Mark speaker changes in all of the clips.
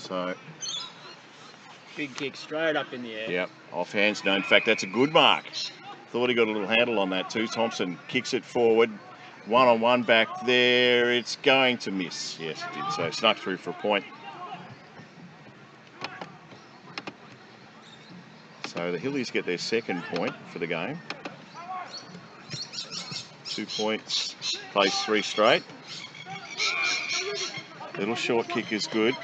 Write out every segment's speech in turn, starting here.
Speaker 1: So
Speaker 2: big kick straight up in the air.
Speaker 1: Yep, off hands. No, in fact, that's a good mark. Thought he got a little handle on that too. Thompson kicks it forward. One-on-one back there. It's going to miss. Yes, it did. So snuck through for a point. So the Hillies get their second point for the game. 2 points. Plays 3 straight. Little short kick is good.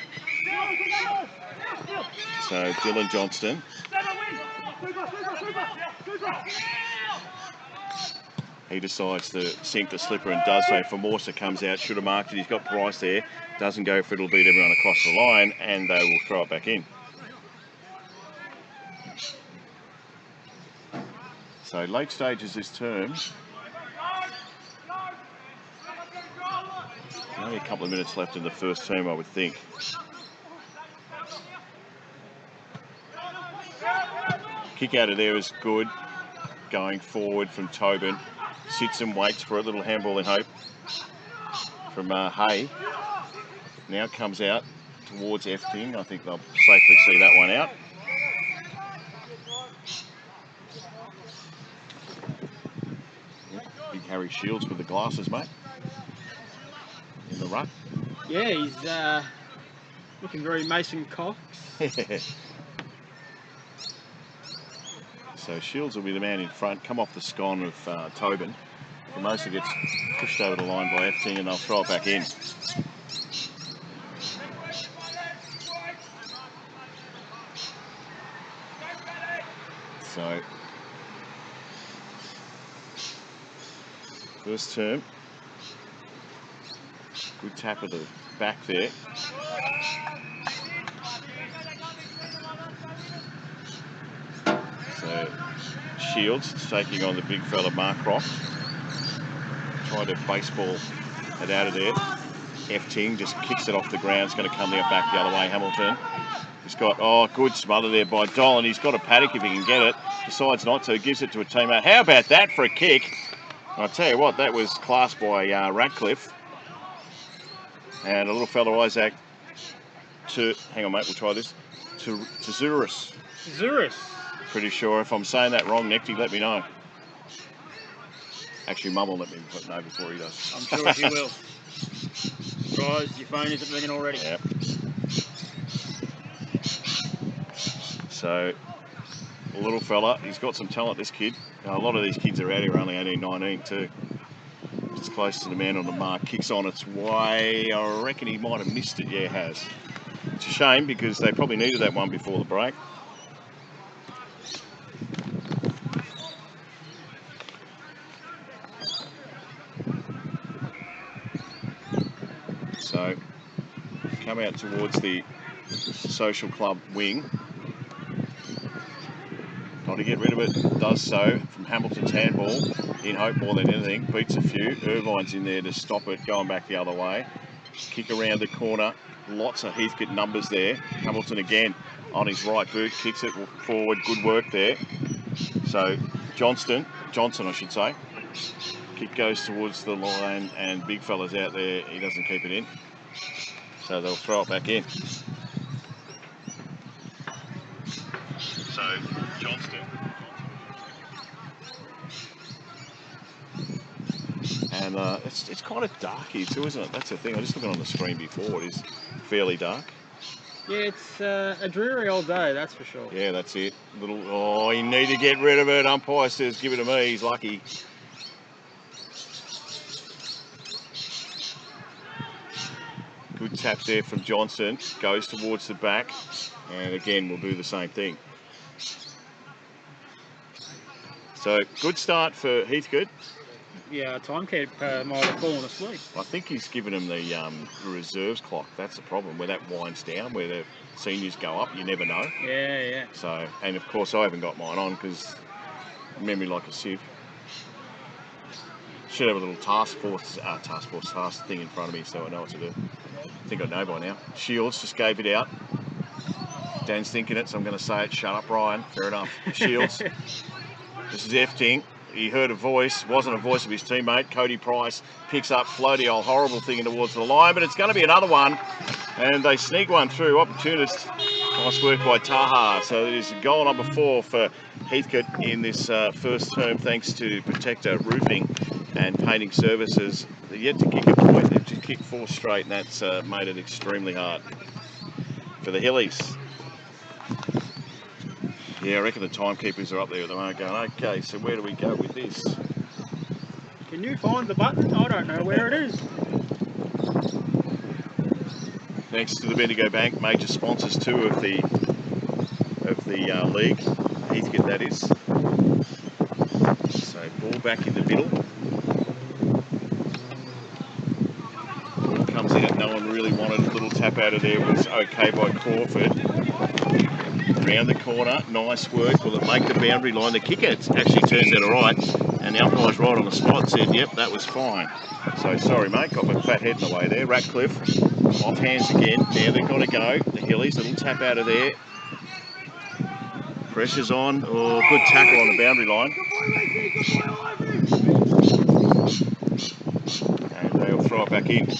Speaker 1: So Dylan Johnston. He decides to sink the slipper and does so. Formosa comes out, should have marked it. He's got Price there. Doesn't go for it. It'll beat everyone across the line and they will throw it back in. So late stages this term. Only a couple of minutes left in the first term, I would think. Kick out of there is good. Going forward from Tobin. Sits and waits for a little handball in hope from Hay. Now comes out towards Efting. I think they'll safely see that one out. Big Harry Shields with the glasses, mate. In the ruck.
Speaker 2: Yeah, he's looking very Mason Cox.
Speaker 1: So Shields will be the man in front. Come off the scone of Tobin. Formosa gets pushed over the line by Efting and they'll throw it back in. So first term. Good tap at the back there. So Shields taking on the big fella Marcroft. Trying to baseball it out of there. Efting just kicks it off the ground. It's going to come back the other way. Hamilton. He's got, good smother there by Dolan. He's got a paddock if he can get it. Decides not to. Gives it to a teammate. How about that for a kick? I'll tell you what, that was class by Ratcliffe. And a little fellow Isaac hang on mate, we'll try this. To Zurus.
Speaker 2: Zurus.
Speaker 1: Pretty sure. If I'm saying that wrong, Necty, let me know. Actually, Mum will let me know before he does.
Speaker 2: I'm sure she will. Guys, your phone isn't ringing already.
Speaker 1: Yep. So, a little fella, he's got some talent, this kid. A lot of these kids are out here only 18, 19 too. Just close to the man on the mark, kicks on its way. I reckon he might have missed it. Yeah, he has. It's a shame because they probably needed that one before the break. So, come out towards the social club wing. Got to get rid of it, does so from Hamilton's handball. In hope more than anything, beats a few. Irvine's in there to stop it, going back the other way. Kick around the corner, lots of Heathcote numbers there. Hamilton again on his right boot, kicks it forward, good work there. So Johnson I should say. Kick goes towards the line and big fella's out there, he doesn't keep it in. So they'll throw it back in. So Johnston. And it's kind of dark here too, isn't it? That's the thing. I just looked on the screen before. It is fairly dark.
Speaker 2: Yeah, it's a dreary old day, that's for sure.
Speaker 1: Yeah, that's it. You need to get rid of it. Umpire says, give it to me. He's lucky. Good tap there from Johnson. Goes towards the back. And again, we'll do the same thing. So, good start for Heathcote.
Speaker 2: Yeah, timekeeper might have fallen asleep.
Speaker 1: I think he's given him the reserves clock. That's the problem, where that winds down, where the seniors go up. You never know.
Speaker 2: Yeah.
Speaker 1: So, and of course, I haven't got mine on because memory like a sieve. Should have a little task force thing in front of me so I know what to do. I think I know by now. Shields just gave it out. Dan's thinking it, so I'm going to say it. Shut up, Brian. Fair enough. Shields. This is Efting. He heard a voice, wasn't a voice of his teammate. Cody Price picks up, floaty old horrible thing in towards the line, but it's going to be another one. And they sneak one through, opportunist. Nice work by Taha. So it is goal number 4 for Heathcote in this first term, thanks to Protector Roofing and Painting Services. They're yet to kick a point. They've just kicked 4 straight, and that's made it extremely hard for the Hillies. Yeah, I reckon the timekeepers are up there at the moment going, okay, so where do we go with this?
Speaker 2: Can you find the button? I don't know where it is.
Speaker 1: Thanks to the Bendigo Bank, major sponsors too of the league, Heathcote that is. So ball back in the middle. Ball comes out, no one really wanted. A little tap out of there was okay by Crawford. Around the corner, nice work. Will it make the boundary line? The kicker actually turns out all right, and the umpire's right on the spot said, yep, that was fine. So sorry, mate, got my fat head in the way there. Ratcliffe, off hands again. Now they've got to go. The Hillies, little tap out of there. Pressure's on. Oh, good tackle on the boundary line. And they'll throw it back in.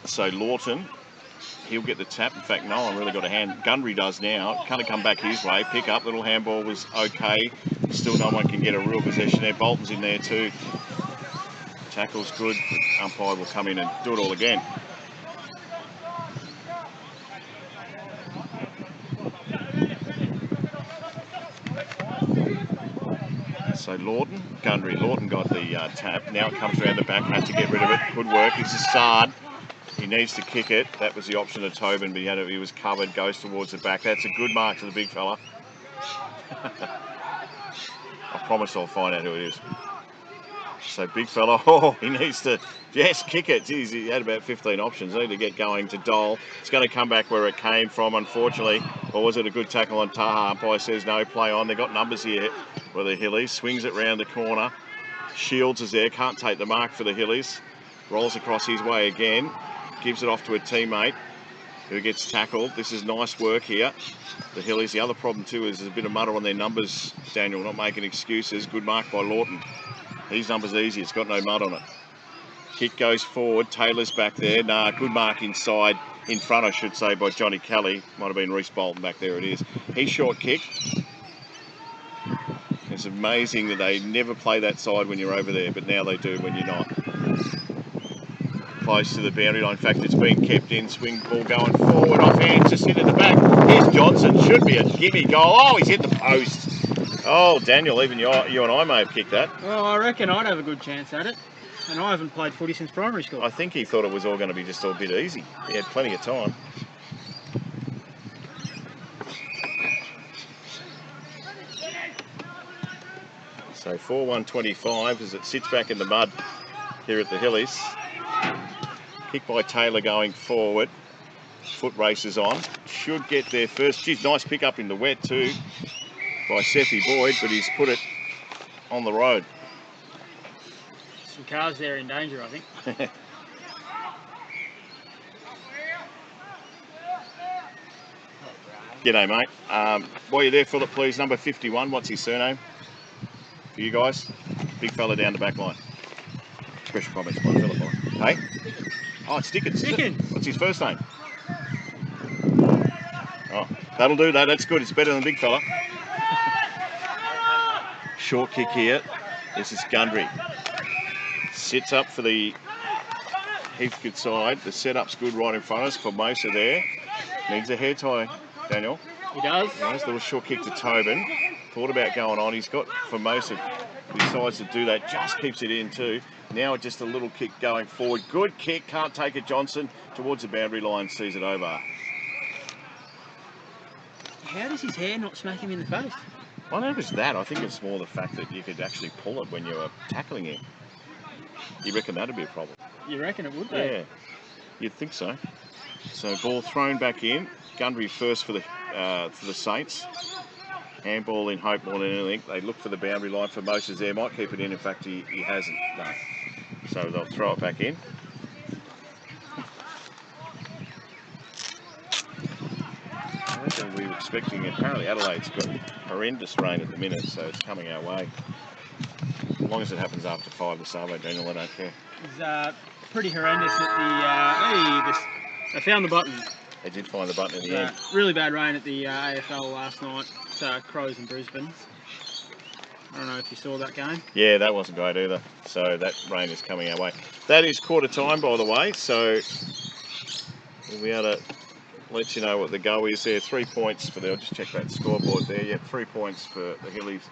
Speaker 1: So Lawton, he'll get the tap. In fact, no one really got a hand. Gundry does now. Kind of come back his way. Pick up. Little handball was okay. Still no one can get a real possession there. Bolton's in there too. Tackle's good. Umpire will come in and do it all again. So Gundry, Lawton got the tap. Now it comes around the back. Had to get rid of it. Good work. It's Assad. He needs to kick it. That was the option of Tobin, but he was covered. Goes towards the back. That's a good mark to the big fella. I promise I'll find out who it is. So big fella, oh, he needs to just kick it. Jeez, he had about 15 options. Need to get going to Dole. It's going to come back where it came from, unfortunately. Or was it a good tackle on Taha? Umpire says no, play on. They've got numbers here for the Hillies. Swings it round the corner. Shields is there, can't take the mark for the Hillies. Rolls across his way again. Gives it off to a teammate who gets tackled. This is nice work here. The Hillies. The other problem too is there's a bit of mutter on their numbers, Daniel, not making excuses. Good mark by Lawton. His number's easy, it's got no mud on it. Kick goes forward, Taylor's back there. Nah, good mark inside, in front I should say, by Johnny Kelly. Might have been Reece Bolton back there, it is. He's short kick. It's amazing that they never play that side when you're over there, but now they do when you're not. Close to the boundary line. In fact, it's been kept in. Swing ball going forward, off hands, just hit at the back. Here's Johnson, should be a gimme goal. Oh, he's hit the post. Oh, Daniel, even you and I may have kicked that.
Speaker 2: Well, I reckon I'd have a good chance at it. And I haven't played footy since primary school.
Speaker 1: I think he thought it was all going to be just a bit easy. He had plenty of time. So 4-1-25 as it sits back in the mud here at the Hillies. Kick by Taylor going forward. Foot races on. Should get there first. Geez, nice pick up in the wet too by Seffi Boyd, but he's put it on the road.
Speaker 2: Some cars there in danger, I think.
Speaker 1: G'day, mate. While you're there, Philip, please, number 51. What's his surname? For you guys? Big fella down the back line. Special comments by Philip. Hey? Oh, it's Dickens.
Speaker 2: Dickens.
Speaker 1: What's his first name? Oh, that'll do that. That's good. It's better than the big fella. Short kick here. This is Gundry. Sits up for the Heathcote side. The setup's good right in front of us. Formosa there. Needs a hair tie, Daniel.
Speaker 2: He does.
Speaker 1: Nice little short kick to Tobin. Thought about going on. He's got Formosa. Decides to do that. Just keeps it in too. Now just a little kick going forward. Good kick. Can't take it. Johnson towards the boundary line. Sees it over.
Speaker 2: How does his hair not smack him in the face?
Speaker 1: I don't know if it's that. I think it's more the fact that you could actually pull it when you were tackling him. You reckon that'd be a problem?
Speaker 2: You reckon it would be?
Speaker 1: Yeah, you'd think so. So ball thrown back in. Gundry first for the Saints. Handball in hope more than anything. They look for the boundary line for Moses there. Might keep it in. In fact, he hasn't. No. So they'll throw it back in. I reckon we were expecting, apparently Adelaide's got horrendous rain at the minute, so it's coming our way. As long as it happens after 5 this Arvo, Daniel, I don't care.
Speaker 2: It's pretty horrendous at the... I found the button.
Speaker 1: They did find the button in the end.
Speaker 2: Really bad rain at the AFL last night. It's Crows in Brisbane. I don't know if you saw that game.
Speaker 1: Yeah, that wasn't great either. So that rain is coming our way. That is quarter time, by the way, so we'll be able to let you know what the go is there. 3 points for I'll just check that scoreboard there. Yeah, 3 points for the Hillies.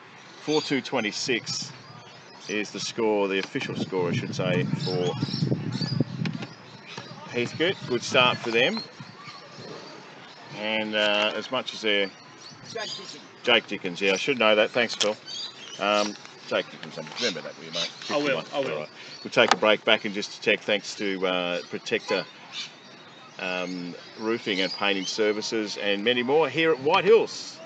Speaker 1: 4-2-26 is the score, the official score, I should say, for Heathcote. Good start for them. And as much as they're... Jake Dickens, yeah, I should know that. Thanks, Phil. Jake Dickens, remember that, will you, mate?
Speaker 2: I will.
Speaker 1: Right. We'll take a break back and just check, thanks to Protector Roofing and Painting Services and many more here at White Hills.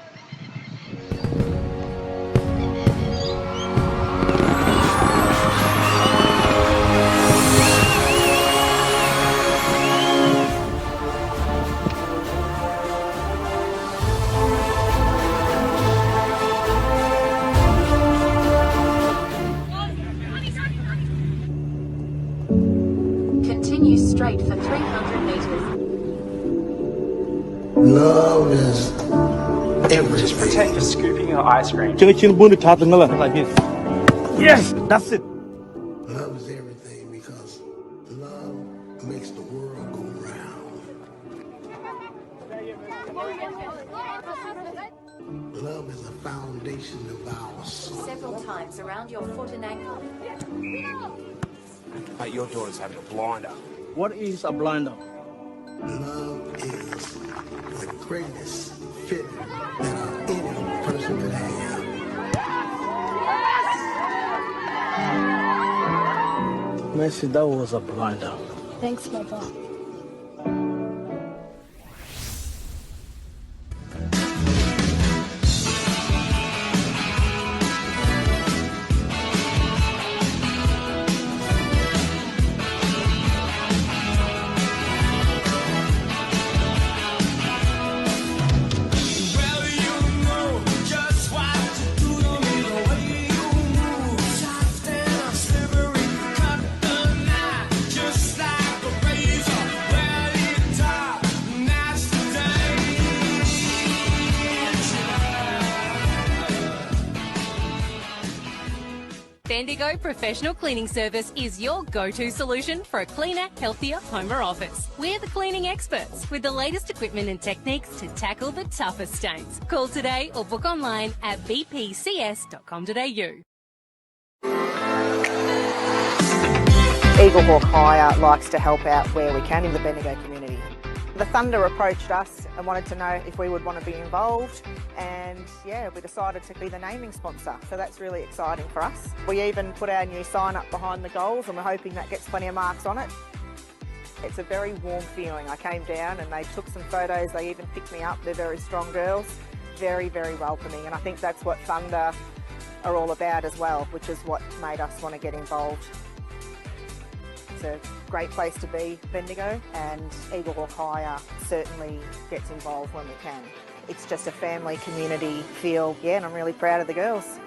Speaker 3: Continue straight for 300 meters.
Speaker 4: Love is everything.
Speaker 5: Just pretend you're scooping your ice cream.
Speaker 6: Like this. Yes, that's it.
Speaker 4: Love is everything because love makes the world go round. Love is the foundation of our soul.
Speaker 3: Several times around your foot and ankle.
Speaker 5: Mate, your daughter's having a blinder.
Speaker 6: What is a blinder?
Speaker 4: Love is the greatest fit that any person could have.
Speaker 6: Messi, that was a blinder.
Speaker 3: Thanks, Papa.
Speaker 7: Bendigo Professional Cleaning Service is your go-to solution for a cleaner, healthier home or office. We're the cleaning experts with the latest equipment and techniques to tackle the toughest stains. Call today or book online at bpcs.com.au.
Speaker 8: Eagle Hawk Hire likes to help out where we can in the Bendigo community. The Thunder approached us and wanted to know if we would want to be involved, and yeah, we decided to be the naming sponsor, so that's really exciting for us. We even put our new sign up behind the goals and we're hoping that gets plenty of marks on it. It's a very warm feeling. I came down and they took some photos, they even picked me up. They're very strong girls, very, very welcoming, and I think that's what Thunder are all about as well, which is what made us want to get involved. It's a great place to be, Bendigo, and Eagle Hawk Hire certainly gets involved when we can. It's just a family community feel, yeah, and I'm really proud of the girls.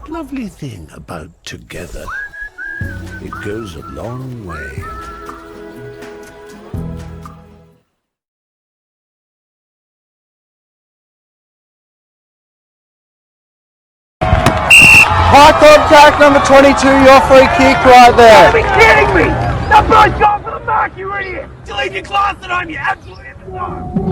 Speaker 4: Lovely thing about together It goes a long way.
Speaker 6: High contact, number 22, your free kick right there.
Speaker 5: Are you kidding me? That boy's gone for the mark, you idiot! You leave your class at home, you absolute imbecile!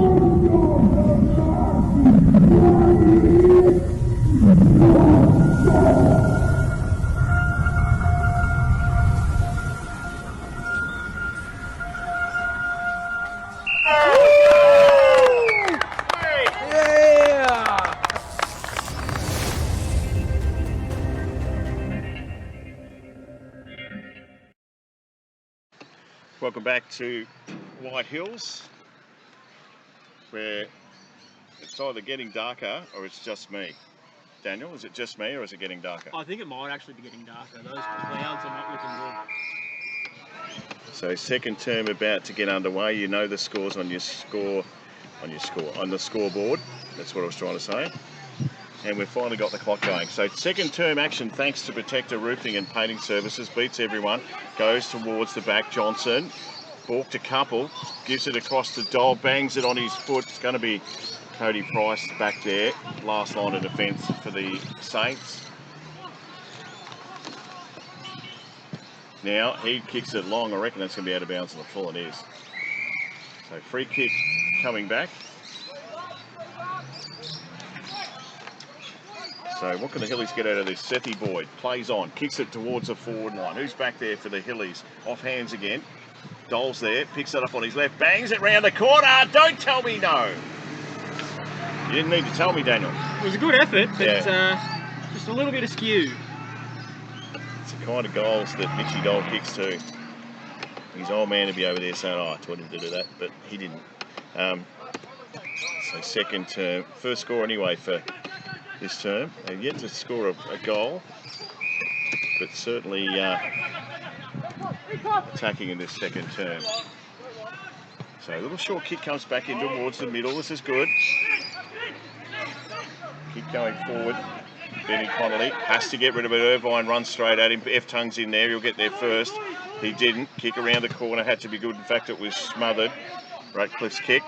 Speaker 1: Welcome back to White Hills, where it's either getting darker or it's just me. Daniel, is it just me or is it getting darker?
Speaker 2: I think it might actually be getting darker. Those clouds are not looking good.
Speaker 1: So second term about to get underway. You know the scores on the scoreboard. That's what I was trying to say. And we've finally got the clock going. So second term action, thanks to Protector Roofing and Painting Services, beats everyone, goes towards the back. Johnson, balked a couple, gives it across the doll, bangs it on his foot. It's going to be Cody Price back there. Last line of defence for the Saints. Now he kicks it long. I reckon that's going to be out of bounds on the full. It is. So free kick coming back. So what can the Hillies get out of this? Sethi Boyd plays on, kicks it towards the forward line. Who's back there for the Hillies? Off hands again. Dole's there, picks it up on his left, bangs it round the corner. Don't tell me no. You didn't need to tell me, Daniel.
Speaker 2: It was a good effort, but just a little bit askew.
Speaker 1: It's the kind of goals that Mitchy Dole kicks too. His old man would be over there saying, oh, I taught him to do that, but he didn't. So second term, first score anyway for this term. They've yet to score a goal, but certainly attacking in this second term. So a little short kick comes back in towards the middle. This is good. Keep going forward. Benny Connolly has to get rid of it. Irvine runs straight at him. F-Tongue's in there. He'll get there first. He didn't. Kick around the corner. Had to be good. In fact, it was smothered. Ratcliffe's kick.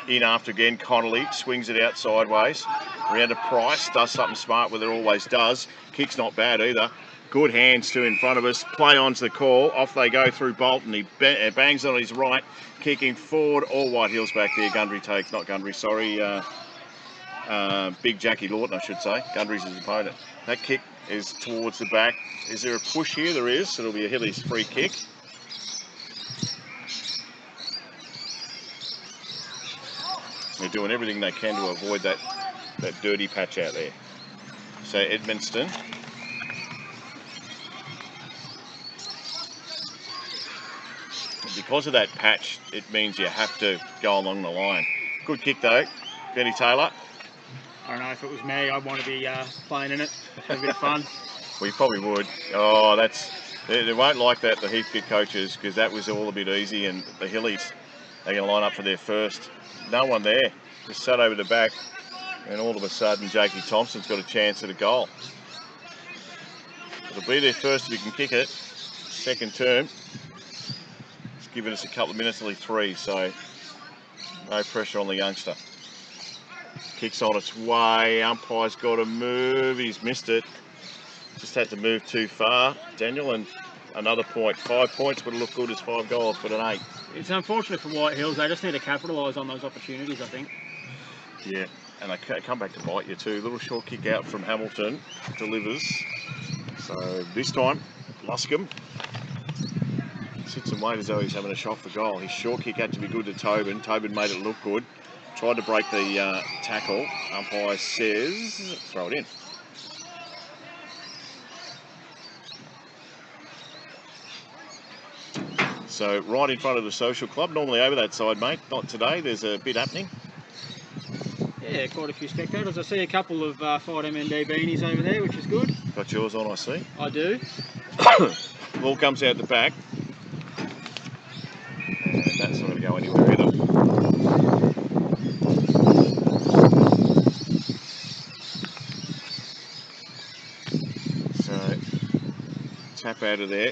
Speaker 1: In after again. Connolly swings it out sideways. Around to Price. Does something smart with it. Always does. Kick's not bad either. Good hands too in front of us. Play on's the call. Off they go through Bolton. He bangs on his right. Kicking forward. All White Hills back there. Gundry takes. Not Gundry, sorry. Big Jackie Lawton, I should say. Gundry's his opponent. That kick is towards the back. Is there a push here? There is. So it'll be a Hillies free kick. They're doing everything they can to avoid that dirty patch out there. So Edmundston. Because of that patch, it means you have to go along the line. Good kick though, Benny Taylor.
Speaker 2: I don't know if it was me, I'd want to be playing in it. Have a bit of fun.
Speaker 1: Well, you probably would. Oh, they won't like that, the Heathcote coaches, because that was all a bit easy, and the Hillies, they're going to line up for their first. No one there. Just sat over the back, and all of a sudden, Jakey Thompson's got a chance at a goal. It'll be their first if he can kick it. Second term. It's given us a couple of minutes, nearly 3, so no pressure on the youngster. Kicks on its way, umpire's got to move, he's missed it. Just had to move too far, Daniel, and another point. 5 points would have looked good as 5 goals, but it ain't.
Speaker 2: It's unfortunate for White Hills, they just need to capitalise on those opportunities, I think.
Speaker 1: Yeah, and they come back to bite you too. Little short kick out from Hamilton, delivers. So this time, Luscombe sits and waits as though he's having a shot for goal. His short kick had to be good to Tobin. Tobin made it look good. Tried to break the tackle. Umpire says, throw it in. So right in front of the social club. Normally over that side, mate. Not today. There's a bit happening.
Speaker 2: Yeah, quite a few spectators. I see a couple of Fight MND beanies over there, which is good.
Speaker 1: Got yours on, I see.
Speaker 2: I do.
Speaker 1: Ball comes out the back. And that's not going to go anywhere either. So Tap out of there.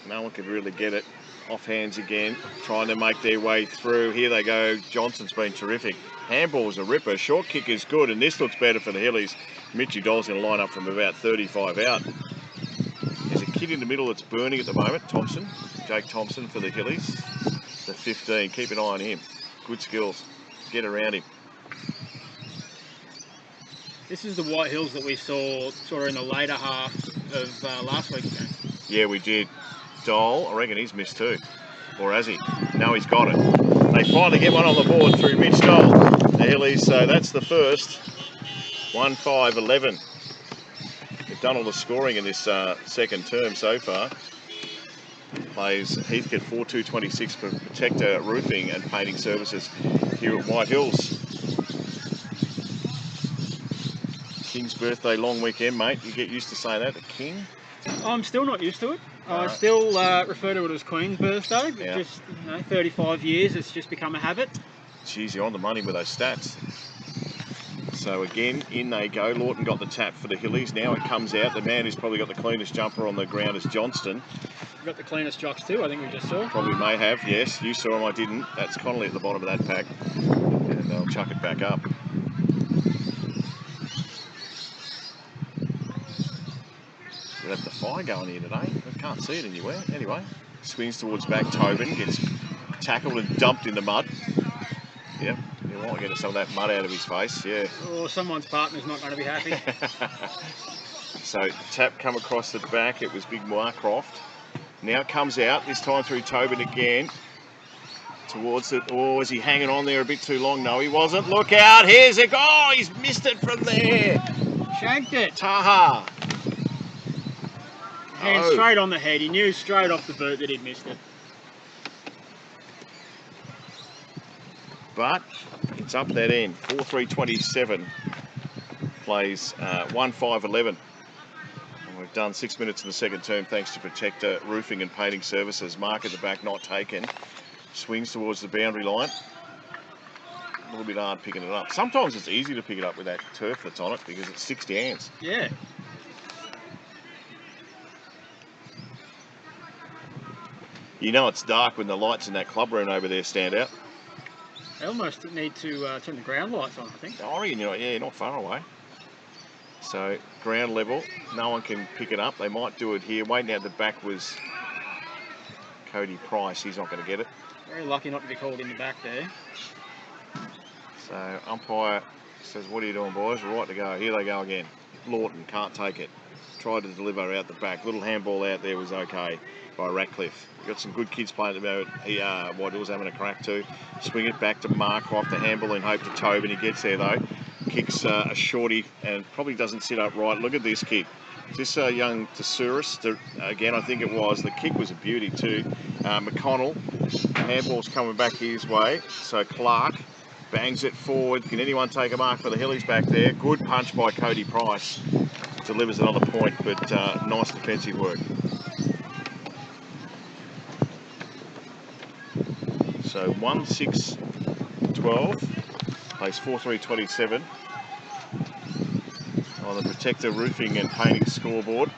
Speaker 1: No one could really get it. Off hands again, trying to make their way through. Here they go. Johnson's been terrific. Handball's a ripper. Short kick is good, and this looks better for the Hillies. Mitchy Doll's going to line up from about 35 out. There's a kid in the middle that's burning at the moment. Thompson, Jake Thompson for the Hillies. The 15. Keep an eye on him. Good skills. Get around him.
Speaker 2: This is the White Hills that we saw sort of in the later half of last week's game.
Speaker 1: Yeah, we did. Dole, I reckon he's missed too. Or has he? No, he's got it. They finally get one on the board through Mitch Dole. The Hillies, so that's the first. 1-5-11. They've done all the scoring in this second term so far. Plays Heathcote 4-2-26 for Protector Roofing and Painting Services here at White Hills. King's birthday long weekend, mate. You get used to saying that, the King?
Speaker 2: I'm still not used to it. I still refer to it as Queen's birthday, but just 35 years, it's just become a habit.
Speaker 1: Jeez, you're on the money with those stats. So again, in they go. Lawton got the tap for the Hillies. Now it comes out. The man who's probably got the cleanest jumper on the ground is Johnston.
Speaker 2: We've got the cleanest jocks too, I think we just saw.
Speaker 1: Probably may have, yes. You saw him, I didn't. That's Connolly at the bottom of that pack. And they'll chuck it back up. We have the fire going here today. I can't see it anywhere. Anyway, swings towards back. Tobin gets tackled and dumped in the mud. Yep, you might get some of that mud out of his face, yeah.
Speaker 2: Or someone's partner's not going to be happy.
Speaker 1: So tap come across the back. It was Big Marcroft. Now it comes out, this time through Tobin again. Towards it. Oh, is he hanging on there a bit too long? No, he wasn't. Look out, here's a goal. He's missed it from there.
Speaker 2: Shanked it.
Speaker 1: Taha.
Speaker 2: Hand straight on the head. He knew straight off the boot that he'd missed it.
Speaker 1: But it's up that end. 4-3-27 plays 1-5-11. And we've done 6 minutes in the second term thanks to Protector Roofing and Painting Services. Mark at the back, not taken. Swings towards the boundary line. A little bit hard picking it up. Sometimes it's easy to pick it up with that turf that's on it because it sticks to hands.
Speaker 2: Yeah.
Speaker 1: You know it's dark when the lights in that club room over there stand out.
Speaker 2: They almost need to turn the ground lights on, I think.
Speaker 1: I reckon you're not far away. So ground level, no one can pick it up. They might do it here. Waiting out the back was Cody Price. He's not going to get it.
Speaker 2: Very lucky not to be called in the back there.
Speaker 1: So umpire says, "What are you doing, boys? We're right to go." Here they go again. Lawton can't take it. Tried to deliver out the back. Little handball out there was okay by Ratcliffe. Got some good kids playing at the moment. White Hills having a crack too. Swing it back to Marcroft. The handball in hope to Tobin. He gets there though. Kicks a shorty and probably doesn't sit up right. Look at this kid. This young Tesouris, again, I think it was. The kick was a beauty too. McConnell, handball's coming back his way. So Clark bangs it forward. Can anyone take a mark for the Hillies back there? Good punch by Cody Price. Delivers another point, but nice defensive work. So 1-6-12, plays 4-3-27 on the Protector Roofing and Painting scoreboard.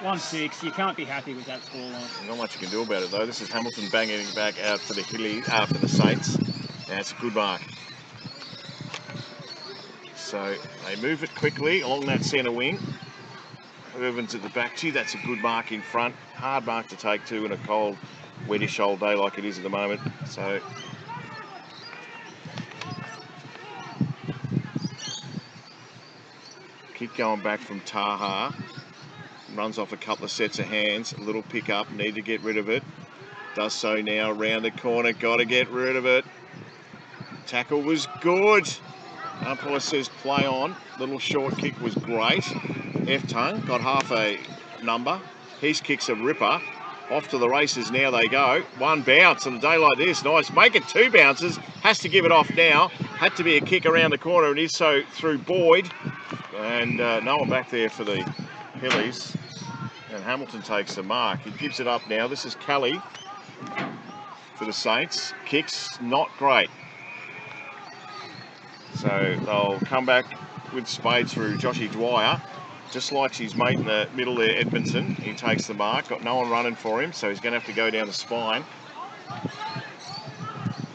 Speaker 2: 1-6, you can't be happy with that scoreline.
Speaker 1: Not much you can do about it though. This is Hamilton banging it back out for the Hillies, for the Saints. That's a good mark. So they move it quickly along that centre wing. Irvin's at the back. Gee, that's a good mark in front. Hard mark to take too in a cold, wettish old day like it is at the moment. So keep going back from Taha. Runs off a couple of sets of hands. A little pick up. Need to get rid of it. Does so now. Round the corner. Got to get rid of it. Tackle was good. Umpire says play on. Little short kick was great. F-Tongue got half a number. His kick's a ripper. Off to the races now they go. One bounce on a day like this. Nice. Make it 2 bounces. Has to give it off now. Had to be a kick around the corner and is so through Boyd. And no one back there for the Hillies. And Hamilton takes the mark. He gives it up now. This is Kelly for the Saints. Kicks not great. So they'll come back with spades through Joshy Dwyer. Just like his mate in the middle there, Edmondson. He takes the mark, got no one running for him, so he's going to have to go down the spine.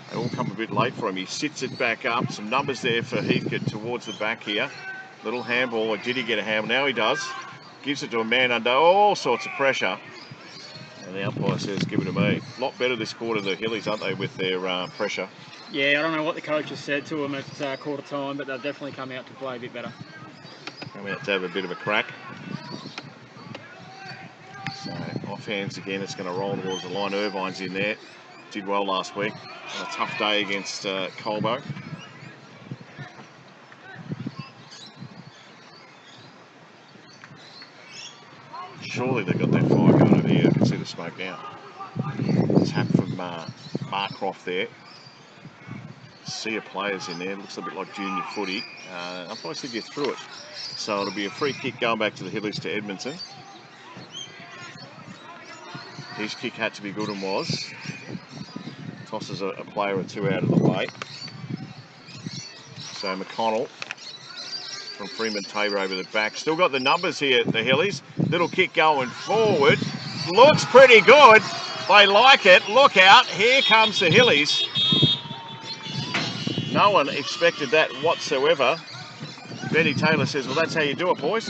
Speaker 1: They all come a bit late for him. He sits it back up. Some numbers there for Heathcote towards the back here. Little handball, or did he get a handball? Now he does. Gives it to a man under all sorts of pressure. And the umpire says, give it to me. A lot better this quarter, the Hillies, aren't they, with their pressure?
Speaker 2: Yeah, I don't know what the coach has said to them at quarter time, but they've definitely come out to play a bit better.
Speaker 1: Coming out to have a bit of a crack. So off hands again, it's going to roll towards the line. Irvine's in there. Did well last week. On a tough day against Colbo. Surely they've got that fire going over here. I can see the smoke now. Tap from Marcroft there. Sea of players in there. Looks a bit like junior footy. Umpire said you threw it. So it'll be a free kick going back to the Hillies to Edmondson. His kick had to be good and was. Tosses a player or two out of the way. So McConnell from Freeman Tabor over the back. Still got the numbers here, the Hillies. Little kick going forward. Looks pretty good. They like it. Look out. Here comes the Hillies. No one expected that whatsoever. Benny Taylor says, well, that's how you do it, boys.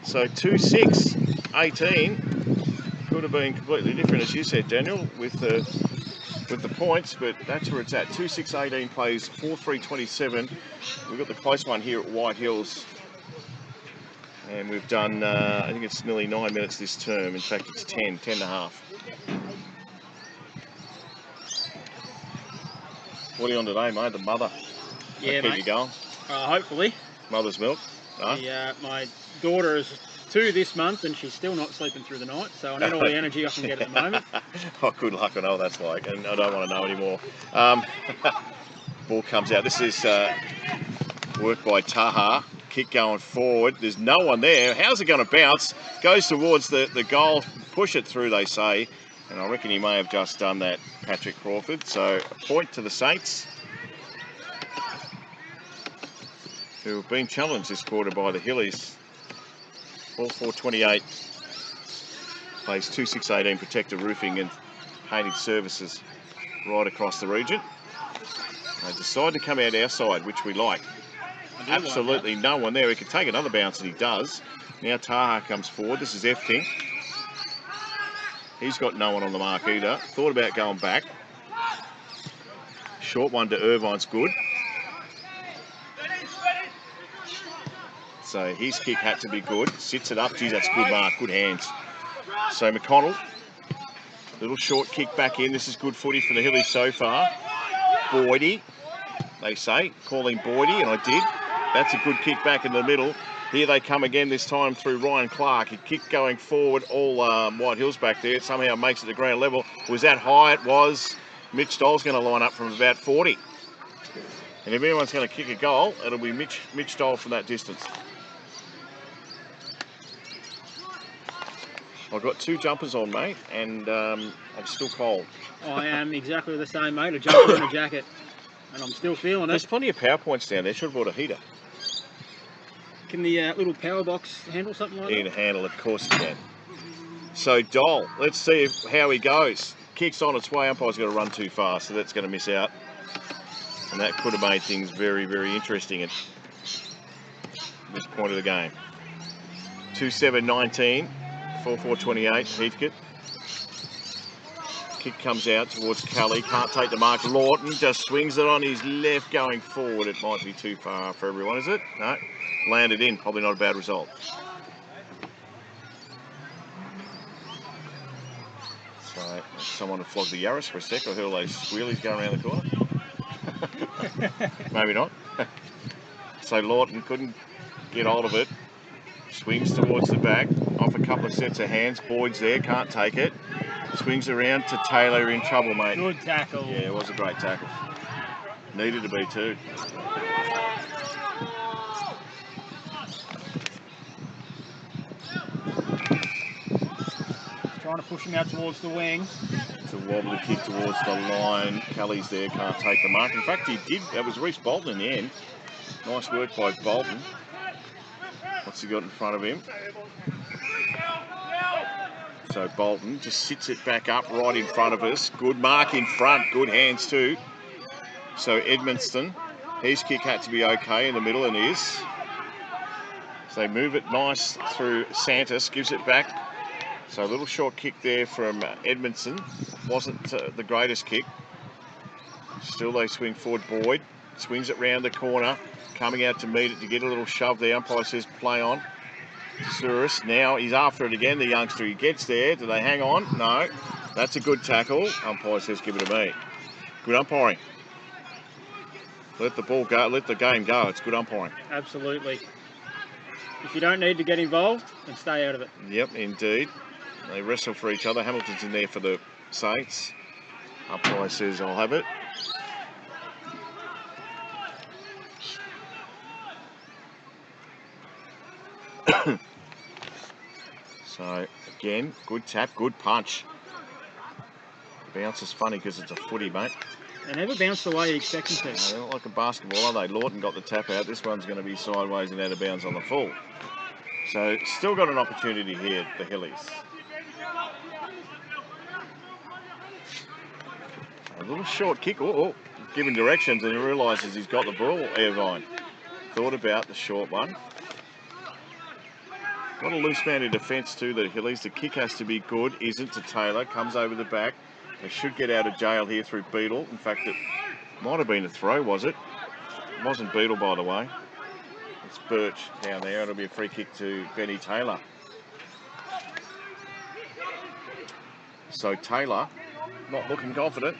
Speaker 1: So 2-6-18 could have been completely different, as you said, Daniel, with the points, but that's where it's at. 2-6-18 plays 4-3-27. We've got the close one here at White Hills. And we've done, I think it's nearly 9 minutes this term. In fact, it's 10 and a half. What are you on today, mate? The mother?
Speaker 2: Yeah,
Speaker 1: keep
Speaker 2: mate.
Speaker 1: you going?
Speaker 2: Hopefully.
Speaker 1: Mother's milk? No?
Speaker 2: My daughter is 2 this month and she's still not sleeping through the night, so I need all the energy I can get at the moment.
Speaker 1: Oh, good luck. I know what that's like, and I don't want to know anymore. Ball comes out. This is work by Taha. Kick going forward. There's no one there. How's it going to bounce? Goes towards the goal. Push it through, they say. And I reckon he may have just done that, Patrick Crawford. So a point to the Saints, who have been challenged this quarter by the Hillies. 4-4-28. Plays 2-6-18 Protector Roofing and Painting Services right across the region. They decide to come out our side, which we like. Absolutely no one there. He could take another bounce, and he does. Now Taha comes forward. This is Efting. He's got no one on the mark either. Thought about going back. Short one to Irvine's good. So his kick had to be good. Sits it up. Geez, that's good mark. Good hands. So McConnell. Little short kick back in. This is good footy for the Hillies so far. Boydie, they say. Call him Boydie, and I did. That's a good kick back in the middle. Here they come again, this time through Ryan Clark. He kicked going forward, all White Hills back there. Somehow makes it to ground level. Was that high? It was. Mitch Stoll's going to line up from about 40. And if anyone's going to kick a goal, it'll be Mitch Stoll from that distance. I've got 2 jumpers on, mate, and I'm still cold.
Speaker 2: I am exactly the same, mate. A jumper and a jacket. And I'm still feeling
Speaker 1: There's
Speaker 2: it.
Speaker 1: plenty of power points down there. Should have brought a heater.
Speaker 2: Can the little power box handle something like
Speaker 1: He
Speaker 2: that?
Speaker 1: can handle it, of course he can. So Doll, let's see how he goes. Kicks on its way. Umpire's got to run too fast, so that's going to miss out. And that could have made things very, very interesting at this point of the game. 2-7-19, 4-4-28, Heathcote. Kick comes out towards Kelly, can't take the mark. Lawton just swings it on his left going forward. It might be too far for everyone, is it? No, landed in, probably not a bad result. So, someone to flog the Yaris for a sec. I heard all those squealies going around the corner. Maybe not. So Lawton couldn't get hold of it. Swings towards the back, off a couple of sets of hands. Boyd's there, can't take it. Swings around to Taylor, in trouble, mate.
Speaker 2: Good tackle.
Speaker 1: Yeah, it was a great tackle. Needed to be too.
Speaker 2: Trying to push him out towards the wing.
Speaker 1: It's a wobbly kick towards the line. Kelly's there, can't take the mark. In fact, he did. That was Reece Bolton in the end. Nice work by Bolton. What's he got in front of him? So Bolton just sits it back up right in front of us. Good mark in front, good hands too. So Edmonston, his kick had to be okay in the middle and is. So they move it nice through Santos, gives it back. So a little short kick there from Edmondson. Wasn't the greatest kick. Still they swing forward. Boyd swings it round the corner, coming out to meet it to get a little shove there. Umpire says play on. Souris, now he's after it again, the youngster. He gets there. Do they hang on? No. That's a good tackle. Umpire says give it to me. Good umpiring. Let the ball go, let the game go. It's good umpiring.
Speaker 2: Absolutely. If you don't need to get involved, then stay out of it.
Speaker 1: Yep, indeed. They wrestle for each other. Hamilton's in there for the Saints. Umpire says I'll have it. So, again, good tap, good punch. Bounce is funny because it's a footy, mate.
Speaker 2: They never bounce the way you expect them to.
Speaker 1: They're not like a basketball, are they? Lawton got the tap out. This one's going to be sideways and out of bounds on the full. So, still got an opportunity here, the Hillies. A little short kick. Giving directions and he realises he's got the ball, Irvine. Thought about the short one. Got a loose man in defence too, the Hillies. The kick has to be good. Isn't to Taylor. Comes over the back. They should get out of jail here through Beadle. In fact, it might have been a throw, was it? It wasn't Beadle, by the way. It's Birch down there. It'll be a free kick to Benny Taylor. So Taylor, not looking confident.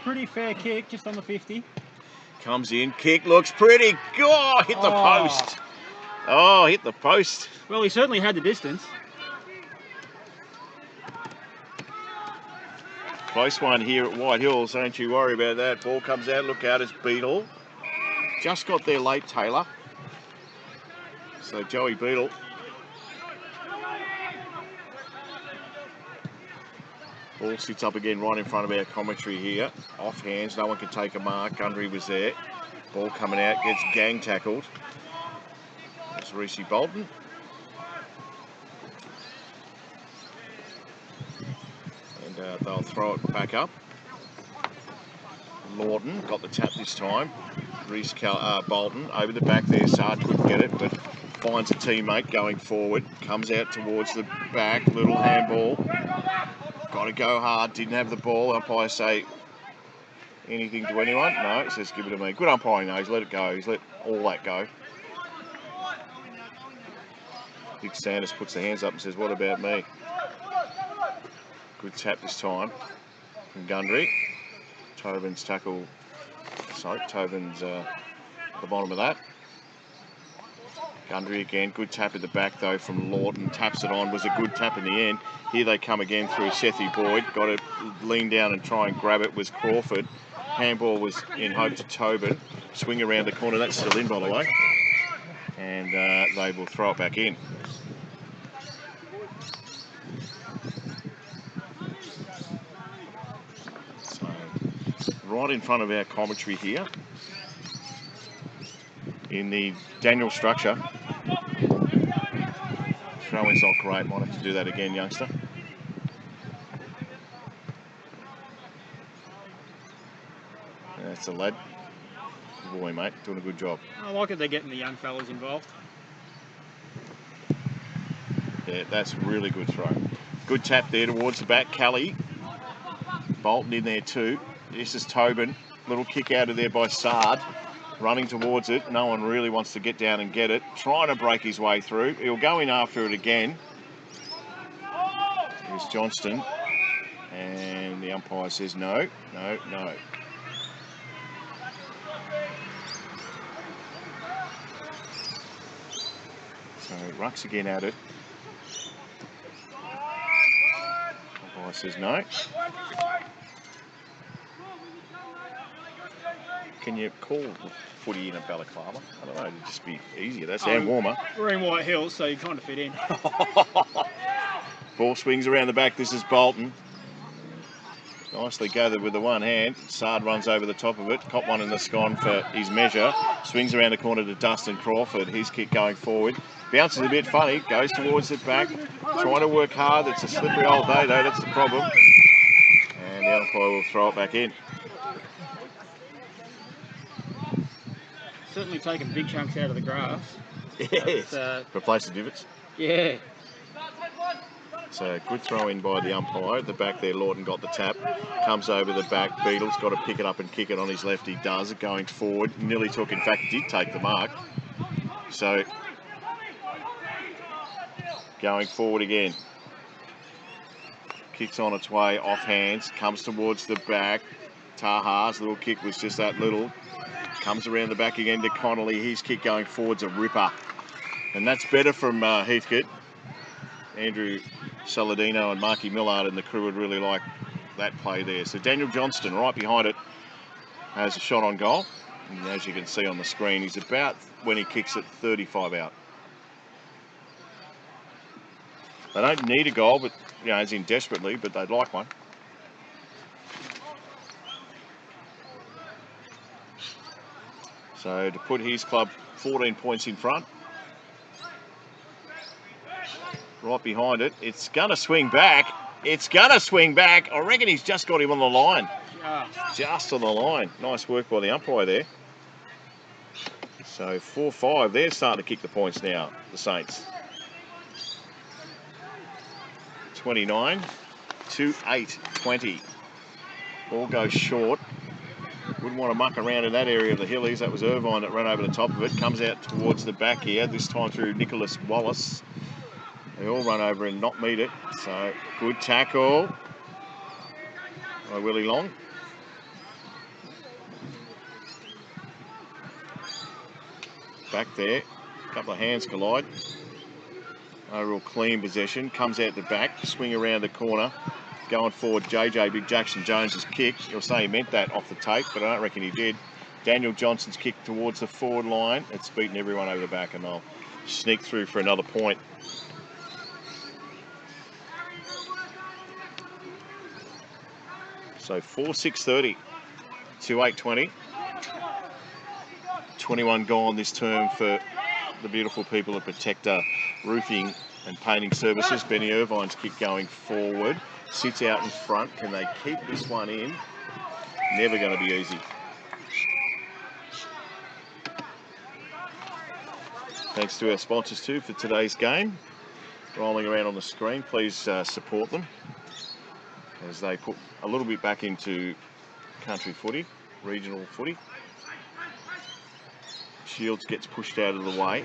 Speaker 2: Pretty fair kick, just on the 50.
Speaker 1: Comes in, kick looks pretty. Oh, hit the post. Oh, hit the post.
Speaker 2: Well, he certainly had the distance.
Speaker 1: Close one here at White Hills, don't you worry about that. Ball comes out, look out, it's Beadle. Just got there late, Taylor. So Joey Beadle. Ball sits up again right in front of our commentary here. Off hands, no one can take a mark. Gundry was there. Ball coming out, gets gang tackled. That's Reece Bolton. And they'll throw it back up. Lawton got the tap this time. Reece Bolton over the back there. Sard couldn't get it, but finds a teammate going forward. Comes out towards the back. Little handball. Got to go hard. Didn't have the ball. Umpire say anything to anyone? No, it says give it to me. Good umpiring though. He's let it go. He's let all that go. Big Sanders puts the hands up and says, what about me? Good tap this time from Gundry. Tobin's tackle. Sorry, Tobin's the bottom of that. Gundry again. Good tap at the back though from Lawton. Taps it on. Was a good tap in the end. Here they come again through Sethi Boyd. Got to lean down and try and grab it. Was Crawford. Handball was in hope to Tobin. Swing around the corner. That's still in, by the way. And they will throw it back in. So, right in front of our commentary here in the Daniel structure. Throw-in's not great. Might have to do that again, youngster. That's a lad. Good boy, mate. Doing a good job.
Speaker 2: I like it they're getting the young fellas involved.
Speaker 1: Yeah, that's a really good throw. Good tap there towards the back. Kelly. Bolton in there too. This is Tobin. Little kick out of there by Sard. Running towards it. No one really wants to get down and get it. Trying to break his way through. He'll go in after it again. Here's Johnston. And the umpire says no, no, no. So Ruck's again at it. Umpire says no. Can you call footy in a balaclava? I don't know, it'd just be easier. That's our warmer.
Speaker 2: We're in White Hills, so you kind of fit in.
Speaker 1: Ball swings around the back. This is Bolton. Nicely gathered with the one hand. Sard runs over the top of it. Caught one in the scone for his measure. Swings around the corner to Dustin Crawford. His kick going forward. Bounces a bit funny. Goes towards the back. Trying to work hard. It's a slippery old day though. That's the problem. And the umpire will throw it back in.
Speaker 2: Certainly taking big chunks out of the grass.
Speaker 1: Yes. Replace the divots.
Speaker 2: Yeah.
Speaker 1: So good throw in by the umpire. At the back there, Lawton got the tap. Comes over the back. Beadle's got to pick it up and kick it on his left. He does it going forward. Nearly took, in fact, did take the mark. So going forward again. Kicks on its way, off hands. Comes towards the back. Taha's little kick was just that little. Comes around the back again to Connolly. His kick going forward's a ripper. And that's better from Heathcote. Andrew Saladino and Marky Millard and the crew would really like that play there. So Daniel Johnston right behind it has a shot on goal. And as you can see on the screen, he's about, when he kicks it, 35 out. They don't need a goal, but as in desperately, but they'd like one. So to put his club 14 points in front. Right behind it. It's going to swing back. It's going to swing back. I reckon he's just got him on the line. Just on the line. Nice work by the umpire there. So 4-5. They're starting to kick the points now, the Saints. 29 to 8-20. Ball goes short. Wouldn't want to muck around in that area of the Hillies. That was Irvine that ran over the top of it. Comes out towards the back here, this time through Nicholas Wallace. They all run over and not meet it. So good tackle by Willie Long. Back there, a couple of hands collide. No real clean possession. Comes out the back, swing around the corner. Going forward, JJ Big Jackson Jones's kick. You'll say he meant that off the tape, but I don't reckon he did. Daniel Johnson's kick towards the forward line. It's beaten everyone over the back and they'll sneak through for another point. So 4-6-30 to 8-20. 21 gone this term for the beautiful people at Protector Roofing and Painting Services. Benny Irvine's kick going forward. Sits out in front. Can they keep this one in? Never going to be easy. Thanks to our sponsors too for today's game. Rolling around on the screen. Please support them as they put a little bit back into country footy, regional footy. Shields gets pushed out of the way.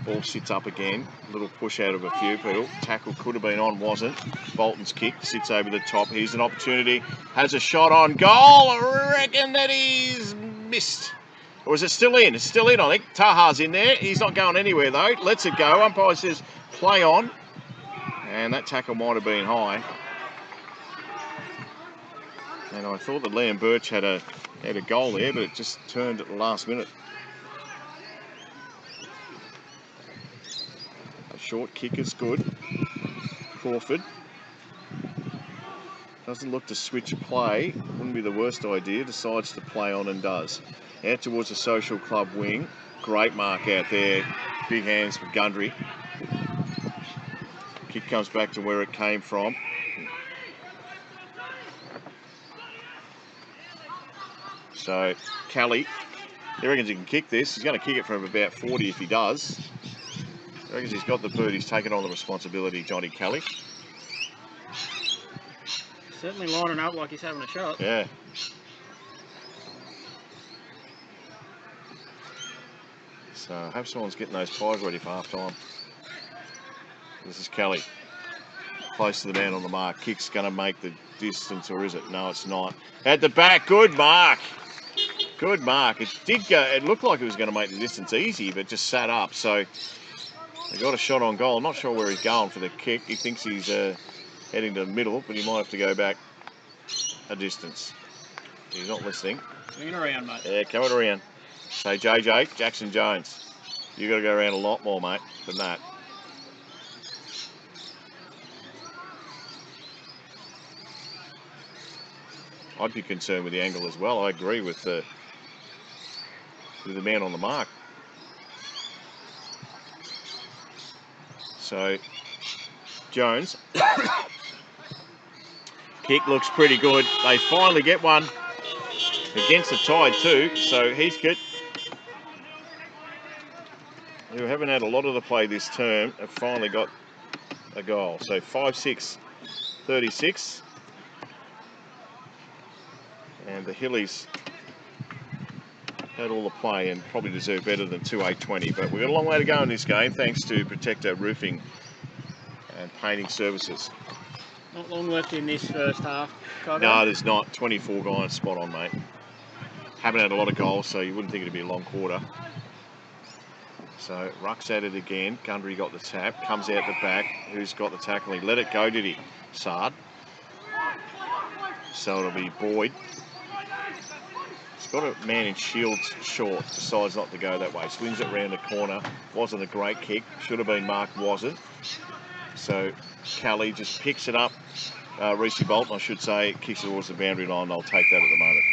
Speaker 1: Ball sits up again. A little push out of a few people. Tackle could have been on, wasn't. Bolton's kick sits over the top. Here's an opportunity. Has a shot on goal. I reckon that he's missed. Or is it still in? It's still in, I think. Taha's in there. He's not going anywhere, though. Lets it go. Umpire says play on. And that tackle might have been high. And I thought that Liam Birch had a goal there, but it just turned at the last minute. A short kick is good. Crawford doesn't look to switch play. Wouldn't be the worst idea. Decides to play on and does. Out towards the Social Club wing. Great mark out there. Big hands for Gundry. Kick comes back to where it came from. So Kelly, he reckons he can kick this. He's going to kick it from about 40 if he does. He reckons he's got the boot. He's taken on the responsibility, Johnny Kelly.
Speaker 2: Certainly lining up like he's having a shot.
Speaker 1: Yeah. So I hope someone's getting those pies ready for half time. This is Kelly. Close to the man on the mark. Kick's going to make the distance, or is it? No, it's not. At the back, good mark. Good mark. It did go. It looked like it was going to make the distance easy, but just sat up. So they got a shot on goal. I'm not sure where he's going for the kick. He thinks he's heading to the middle, but he might have to go back a distance. He's not listening.
Speaker 2: Coming around, mate.
Speaker 1: Yeah, coming around. So JJ, Jackson Jones, you got to go around a lot more, mate, than that. I'd be concerned with the angle as well. I agree with the man on the mark. So Jones, kick looks pretty good. They finally get one against the tide too. So Heathcote, who haven't had a lot of the play this term, have finally got a goal. So 5-6-36. And the Hillies had all the play and probably deserve better than 2-8-20. But we've got a long way to go in this game, thanks to Protector Roofing and Painting Services.
Speaker 2: Not long left in this first half.
Speaker 1: No, there's not. 24 guys, spot on, mate. Haven't had a lot of goals, so you wouldn't think it'd be a long quarter. So Ruck's at it again. Gundry got the tap, comes out the back. Who's got the tackle? He let it go, did he? Sard. So it'll be Boyd. He's got a man in shields short, decides not to go that way. Swings it round the corner. Wasn't a great kick. Should have been marked, wasn't. So Kelly just picks it up. Reece Bolton, I should say, kicks it towards the boundary line. I'll take that at the moment.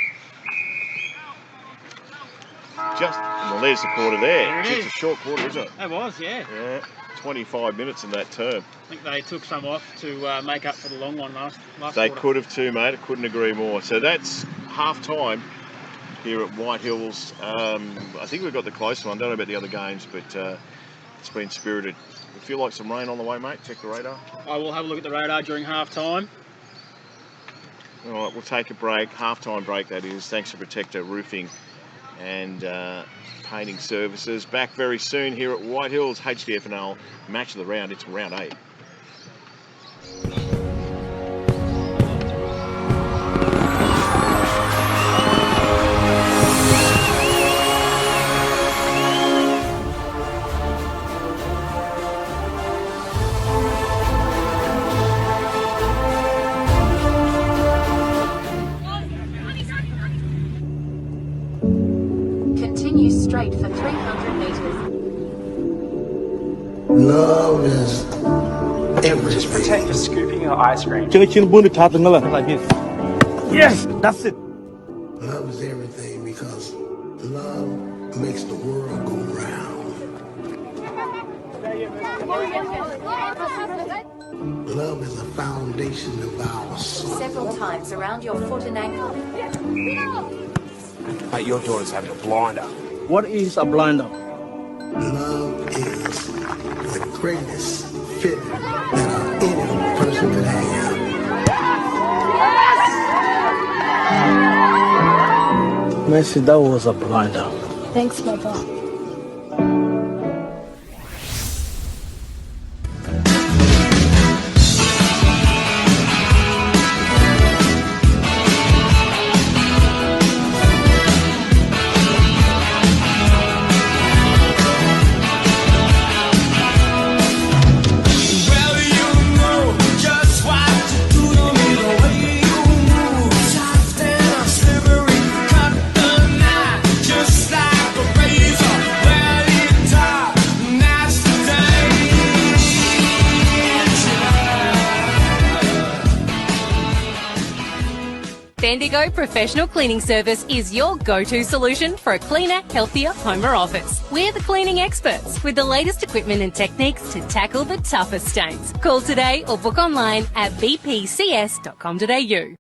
Speaker 1: Well, there's the quarter there. It's a short quarter, isn't it?
Speaker 2: That was, yeah.
Speaker 1: Yeah, 25 minutes in that term.
Speaker 2: I think they took some off to make up for the long one last
Speaker 1: They
Speaker 2: quarter.
Speaker 1: could have too, mate. I couldn't agree more. So that's half-time here at White Hills. I think we've got the close one. Don't know about the other games, but it's been spirited. We feel like some rain on the way, mate. Check the radar.
Speaker 2: I will have a look at the radar during half-time.
Speaker 1: All right, we'll take a break. Half-time break, that is. Thanks to Protector Roofing and Painting Services. Back very soon here at White Hills HDFNL Match of the Round. It's round 8.
Speaker 3: Continue straight for 300 meters.
Speaker 4: Love is everything.
Speaker 5: Pretend you're scooping your ice cream.
Speaker 6: Like this. Yes, that's it.
Speaker 4: Love is everything because love makes the world go round. Love is the foundation of our soul.
Speaker 3: Several times around your foot and ankle.
Speaker 5: Mate, your daughter's having a blinder.
Speaker 6: What is a blinder?
Speaker 4: Love is the greatest feeling that any person could have.
Speaker 6: Messi, that was a blinder.
Speaker 3: Thanks, Papa.
Speaker 7: Bendigo Professional Cleaning Service is your go-to solution for a cleaner, healthier home or office. We're the cleaning experts with the latest equipment and techniques to tackle the toughest stains. Call today or book online at bpcs.com.au.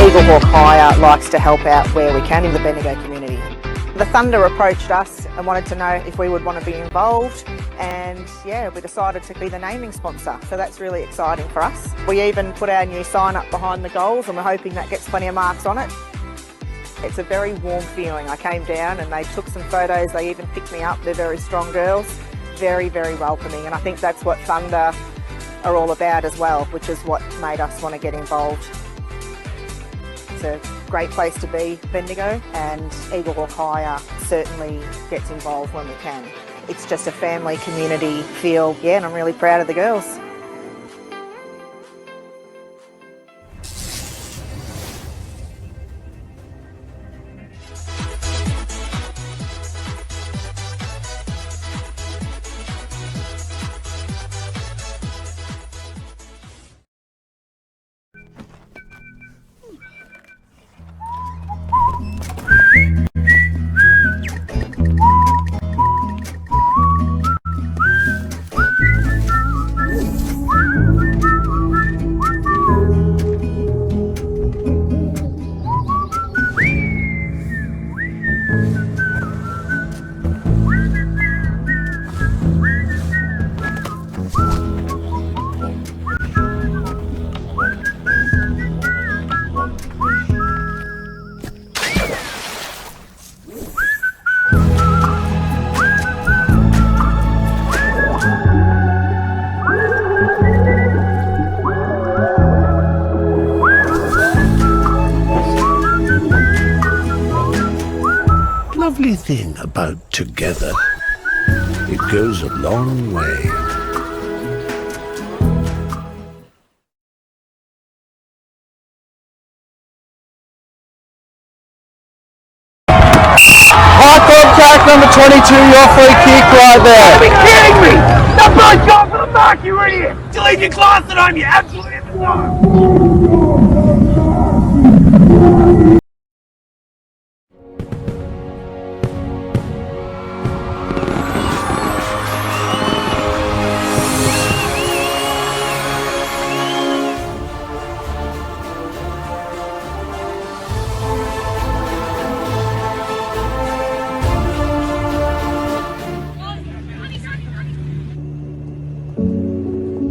Speaker 8: Eagle Hawk Hire likes to help out where we can in the Bendigo community. The Thunder approached us and wanted to know if we would want to be involved, and yeah, we decided to be the naming sponsor, so that's really exciting for us. We even put our new sign up behind the goals and we're hoping that gets plenty of marks on it. It's a very warm feeling. I came down and they took some photos, they even picked me up. They're very strong girls, very, very welcoming, and I think that's what Thunder are all about as well, which is what made us want to get involved. It's a great place to be, Bendigo, and Eagle Hawk Hire certainly gets involved when we can. It's just a family community feel, yeah, and I'm really proud of the girls.
Speaker 4: lovely thing about together, it goes a long way.
Speaker 6: Heathcote track number 22, your free kick right there.
Speaker 5: Are you kidding me? That boy's gone for the mark, you idiot! Did you leave your class at home, you absolute idiot!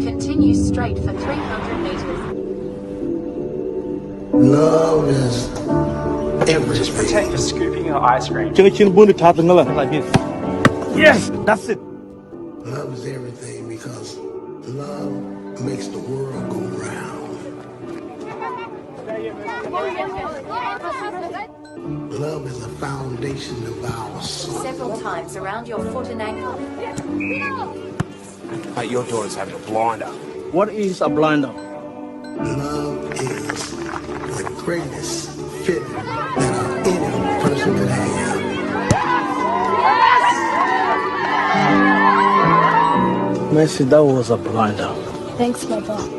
Speaker 3: Continue straight for 300 meters.
Speaker 4: Love is everything.
Speaker 9: Just pretend you're scooping your ice cream.
Speaker 6: Like this. Yes, that's it.
Speaker 4: Love is everything because love makes the world go round. Love is the foundation of our soul.
Speaker 3: Several times around your foot and ankle.
Speaker 9: Mate, your daughter's having a blinder.
Speaker 6: What is a blinder?
Speaker 4: Love is the greatest feeling that any person could have.
Speaker 6: Messi, that was a blinder.
Speaker 3: Thanks, my boy.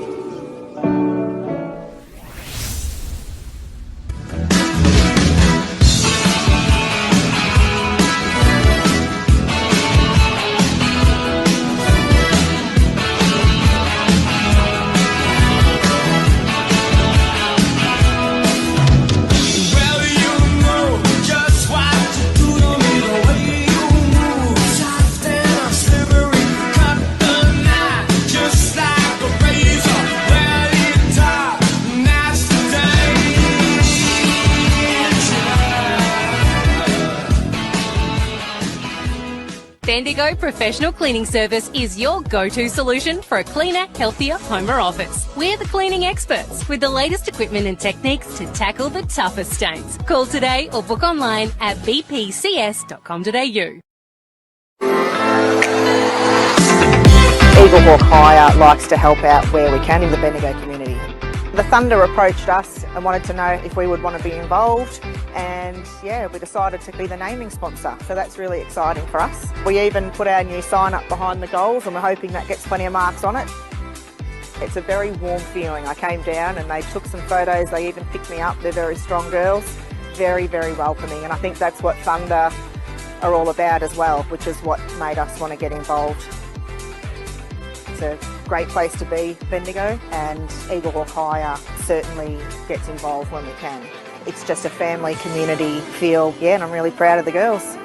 Speaker 7: Bendigo Professional Cleaning Service is your go-to solution for a cleaner, healthier home or office. We're the cleaning experts with the latest equipment and techniques to tackle the toughest stains. Call today or book online at bpcs.com.au.
Speaker 8: Eaglehawk Hire likes to help out where we can in the Bendigo community. The Thunder approached us and wanted to know if we would want to be involved, and yeah, we decided to be the naming sponsor, so that's really exciting for us. We even put our new sign up behind the goals and we're hoping that gets plenty of marks on it. It's a very warm feeling. I came down and they took some photos, they even picked me up. They're very strong girls, very, very welcoming, and I think that's what Thunder are all about as well, which is what made us want to get involved. It's a great place to be, Bendigo, and Eaglehawk Hire certainly gets involved when we can. It's just a family community feel, yeah, and I'm really proud of the girls.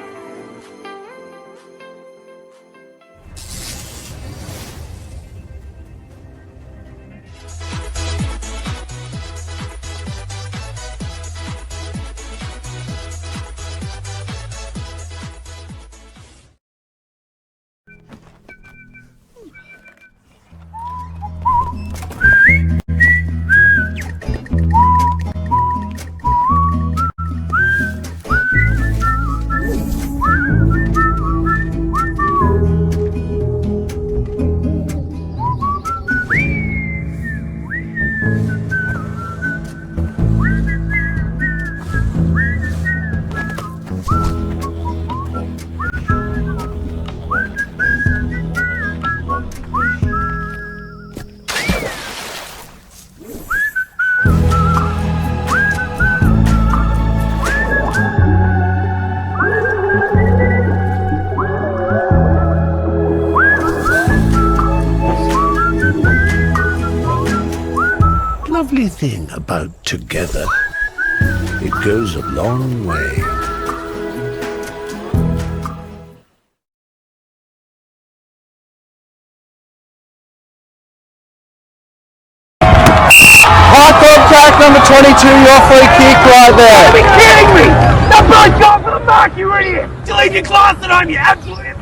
Speaker 4: Lovely thing about together, it goes a long way.
Speaker 6: Heathcote track number 22, your free kick right there.
Speaker 5: Are you kidding me? That boy's gone for the mark, you idiot! Did you leave your class at home, you absolute idiot!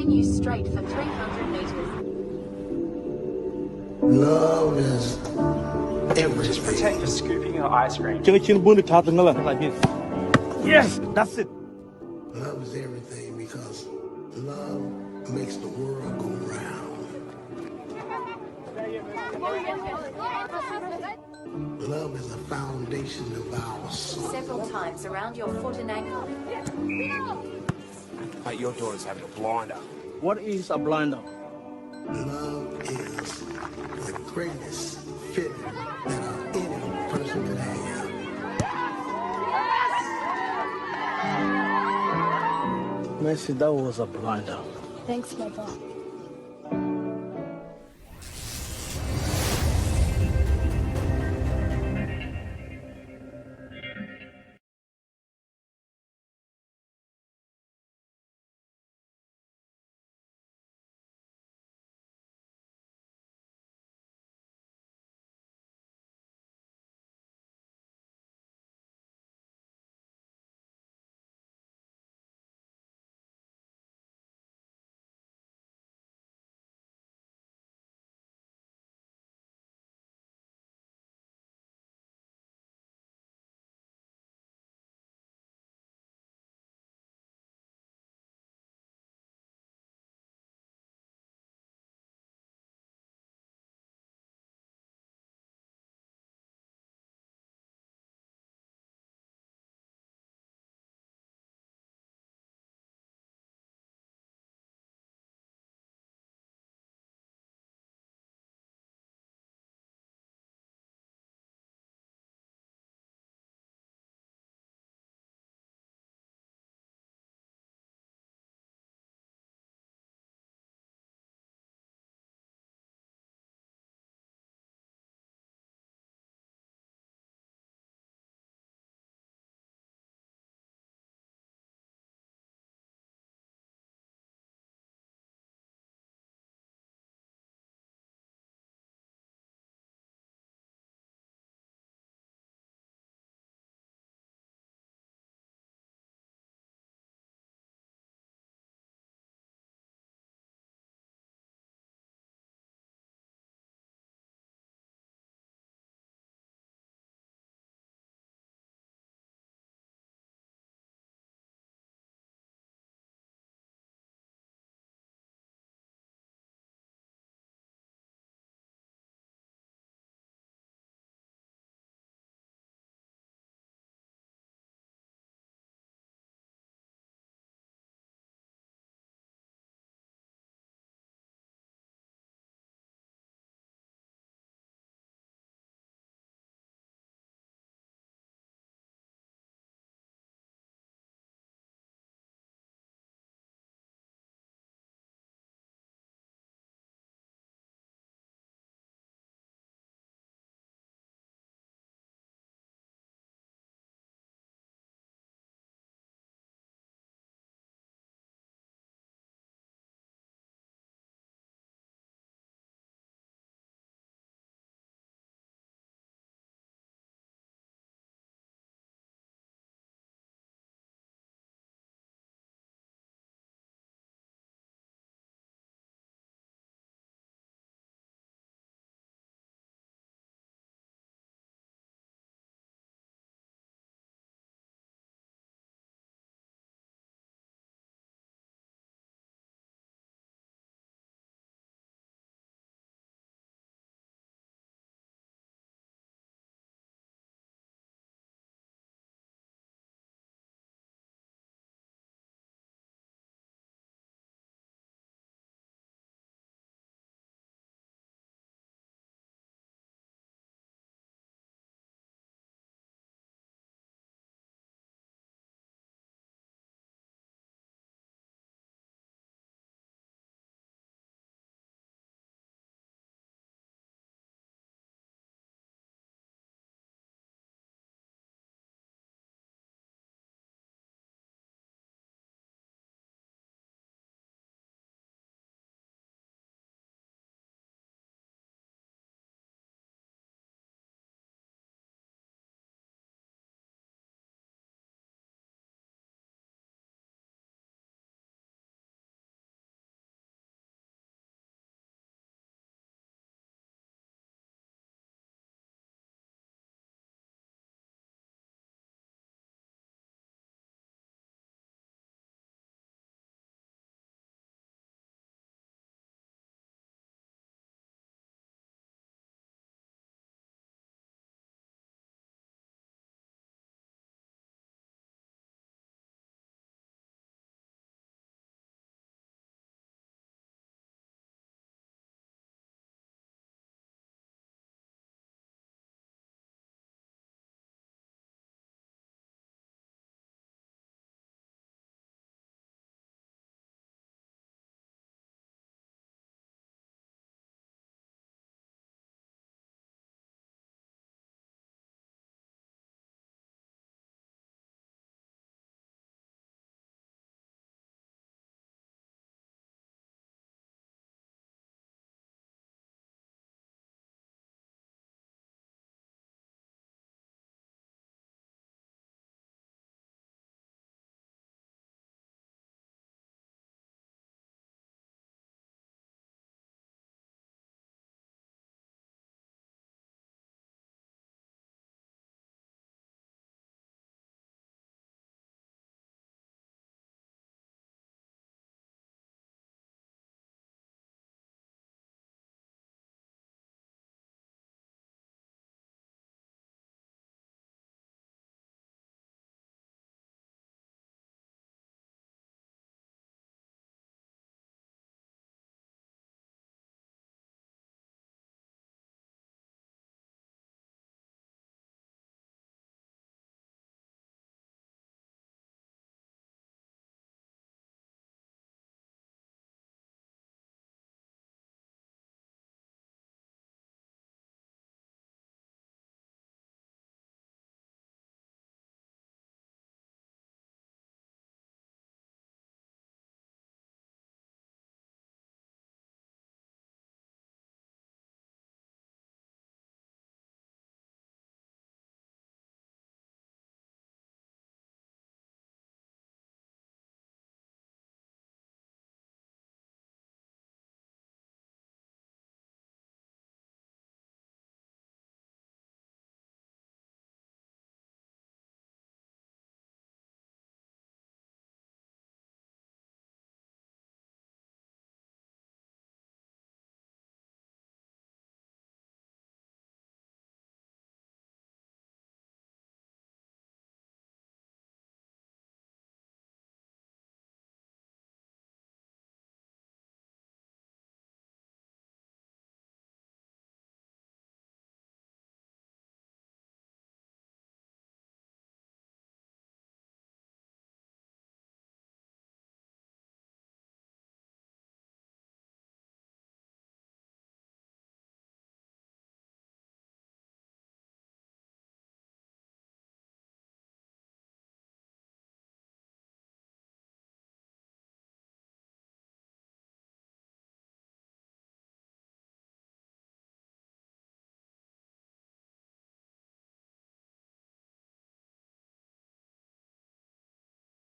Speaker 3: continue straight for 300 meters.
Speaker 4: Love is everything.
Speaker 9: Just pretend you're scooping your ice cream.
Speaker 6: Like this. Yes, that's it.
Speaker 4: Love is everything because love makes the world go round. Love is the foundation of our soul.
Speaker 3: Several times around your foot and ankle.
Speaker 9: Mate, your daughter's having a blinder.
Speaker 6: What is a blinder?
Speaker 4: Love is the greatest feeling that any person could have.
Speaker 6: Messi, that was a blinder.
Speaker 3: Thanks, Papa.